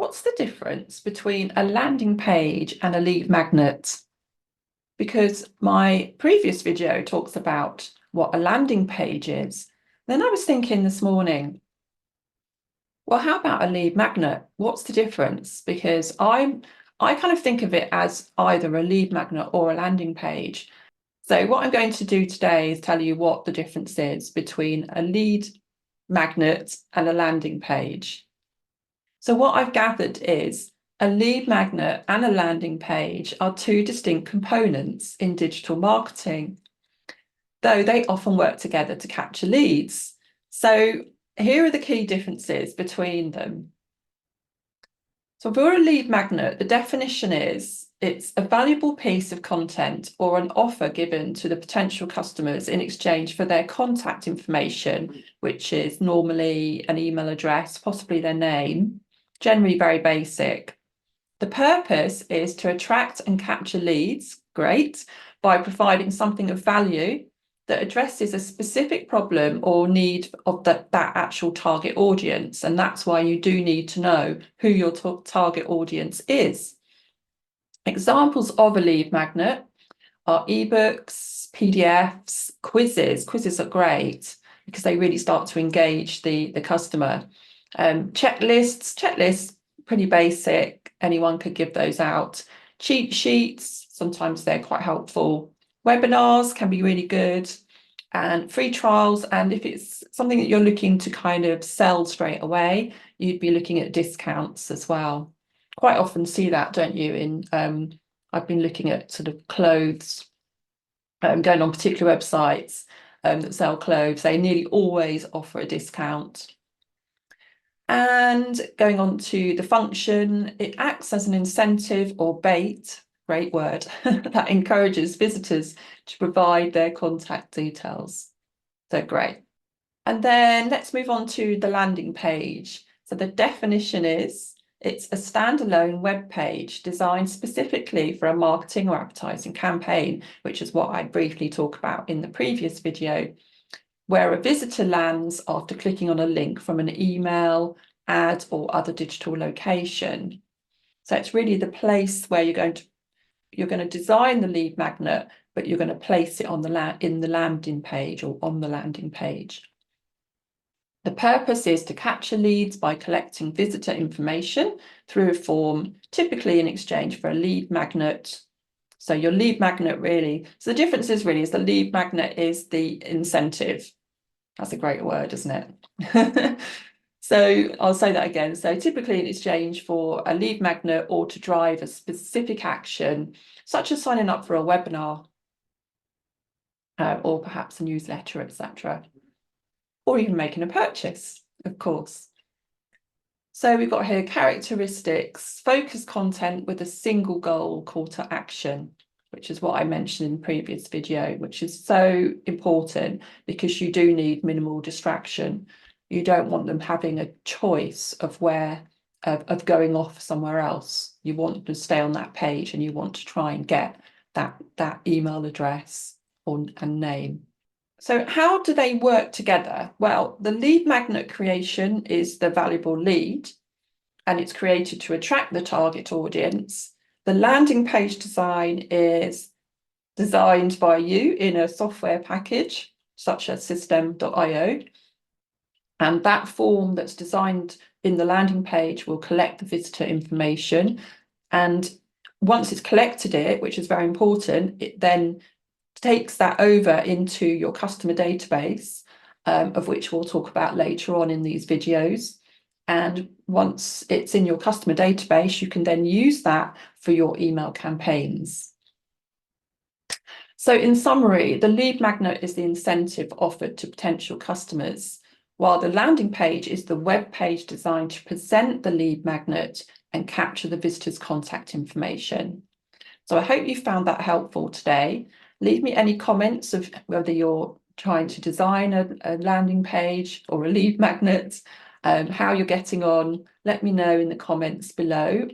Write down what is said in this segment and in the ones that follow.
What's the difference between a landing page and a lead magnet? Because my previous video talks about what a landing page is. Then I was thinking this morning, well, how about a lead magnet? What's the difference? Because I kind of think of it as either a lead magnet or a landing page. So what I'm going to do today is tell you what the difference is between a lead magnet and a landing page. So what I've gathered is a lead magnet and a landing page are two distinct components in digital marketing, though they often work together to capture leads. So here are the key differences between them. So for a lead magnet, the definition is it's a valuable piece of content or an offer given to the potential customers in exchange for their contact information, which is normally an email address, possibly their name, generally very basic. The purpose is to attract and capture leads, great, by providing something of value that addresses a specific problem or need of that actual target audience. And that's why you do need to know who your target audience is. Examples of a lead magnet are ebooks, PDFs, quizzes. Quizzes are great because they really start to engage the customer. Checklists, pretty basic. Anyone could give those out. Cheat sheets, sometimes they're quite helpful. Webinars can be really good, and free trials. And if it's something that you're looking to kind of sell straight away, you'd be looking at discounts as well. Quite often see that, don't you? I've been looking at sort of clothes, going on particular websites that sell clothes. They nearly always offer a discount. And going on to the function, it acts as an incentive or bait, great word, that encourages visitors to provide their contact details. So great. And then let's move on to the landing page. So the definition is it's a standalone web page designed specifically for a marketing or advertising campaign, which is what I briefly talked about in the previous video, where a visitor lands after clicking on a link from an email, ad, or other digital location. So it's really the place where you're going to design the lead magnet, but you're going to place it on in the landing page or on the landing page. The purpose is to capture leads by collecting visitor information through a form, typically in exchange for a lead magnet. So your lead magnet really, so the difference is the lead magnet is the incentive. That's a great word, isn't it? So I'll say that again. So typically in exchange for a lead magnet or to drive a specific action, such as signing up for a webinar or perhaps a newsletter, etc. Or even making a purchase, of course. So we've got here characteristics, focused content with a single goal, call to action, which is what I mentioned in the previous video, which is so important because you do need minimal distraction. You don't want them having a choice of of going off somewhere else. You want to stay on that page and you want to try and get that email address and name. So how do they work together? Well, the lead magnet creation is the valuable lead, and it's created to attract the target audience. The landing page design is designed by you in a software package, such as Systeme.io. And that form that's designed in the landing page will collect the visitor information. And once it's collected it, which is very important, it then takes that over into your customer database, of which we'll talk about later on in these videos. And once it's in your customer database, you can then use that for your email campaigns. So in summary, the lead magnet is the incentive offered to potential customers, while the landing page is the web page designed to present the lead magnet and capture the visitor's contact information. So I hope you found that helpful today. Leave me any comments of whether you're trying to design a landing page or a lead magnet, how you're getting on. Let me know in the comments below.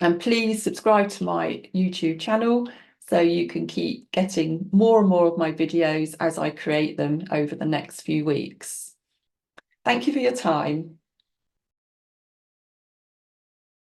And please subscribe to my YouTube channel so you can keep getting more and more of my videos as I create them over the next few weeks. Thank you for your time.